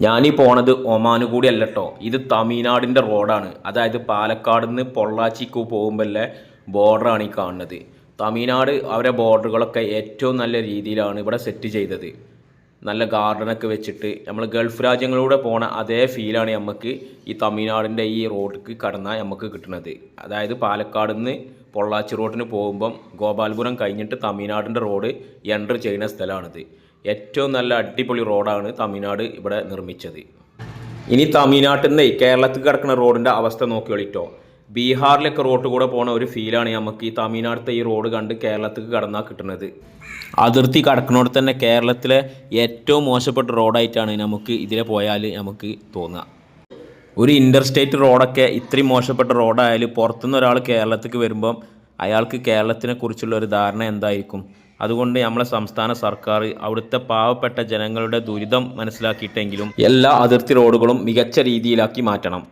ഞാനീ പോണത് ഒമാന് കൂടി അല്ല കേട്ടോ, ഇത് തമിഴ്നാടിൻ്റെ റോഡാണ്. അതായത് പാലക്കാട് നിന്ന് പൊള്ളാച്ചിക്ക് പോകുമ്പോഴല്ലേ ബോർഡറാണ് ഈ കാണുന്നത്. തമിഴ്നാട് അവരെ ബോർഡറുകളൊക്കെ ഏറ്റവും നല്ല രീതിയിലാണ് ഇവിടെ സെറ്റ് ചെയ്തത്. നല്ല ഗാർഡനൊക്കെ വെച്ചിട്ട് നമ്മൾ ഗൾഫ് രാജ്യങ്ങളിലൂടെ പോണ അതേ ഫീലാണ് നമുക്ക് ഈ തമിഴ്നാടിൻ്റെ ഈ റോഡിലേക്ക് കടന്നാൽ നമുക്ക് കിട്ടുന്നത്. അതായത് പാലക്കാട് നിന്ന് പൊള്ളാച്ചി റോഡിന് പോകുമ്പം ഗോപാൽപുരം കഴിഞ്ഞിട്ട് തമിഴ്നാടിൻ്റെ റോഡ് എൻ്റർ ചെയ്യുന്ന സ്ഥലമാണിത്. ഏറ്റവും നല്ല അടിപൊളി റോഡാണ് തമിഴ്നാട് ഇവിടെ നിർമ്മിച്ചത്. ഇനി തമിഴ്നാട്ടിൽ നിന്ന് കേരളത്തിൽ കിടക്കുന്ന റോഡിൻ്റെ അവസ്ഥ നോക്കിയോളിട്ടോ. ബീഹാറിലൊക്കെ റോഡ് കൂടെ പോണ ഒരു ഫീലാണ് നമുക്ക് ഈ തമിഴ്നാട്ടിലത്തെ ഈ റോഡ് കണ്ട് കേരളത്തിൽ കടന്നാൽ കിട്ടുന്നത്. അതിർത്തി കടക്കുന്നിടത്ത് തന്നെ കേരളത്തിലെ ഏറ്റവും മോശപ്പെട്ട റോഡായിട്ടാണ് നമുക്ക് ഇതിലെ പോയാൽ നമുക്ക് തോന്നുക. ഒരു ഇൻ്റർസ്റ്റേറ്റ് റോഡൊക്കെ ഇത്രയും മോശപ്പെട്ട റോഡായാൽ പുറത്തുനിന്ന് ഒരാൾ കേരളത്തിലേക്ക് വരുമ്പം അയാൾക്ക് കേരളത്തിനെ കുറിച്ചുള്ള ഒരു ധാരണ എന്തായിരിക്കും? അതുകൊണ്ട് നമ്മളെ സംസ്ഥാന സർക്കാർ അവിടുത്തെ പാവപ്പെട്ട ജനങ്ങളുടെ ദുരിതം മനസ്സിലാക്കിയിട്ടെങ്കിലും എല്ലാ അതിർത്തി റോഡുകളും മികച്ച രീതിയിലാക്കി മാറ്റണം.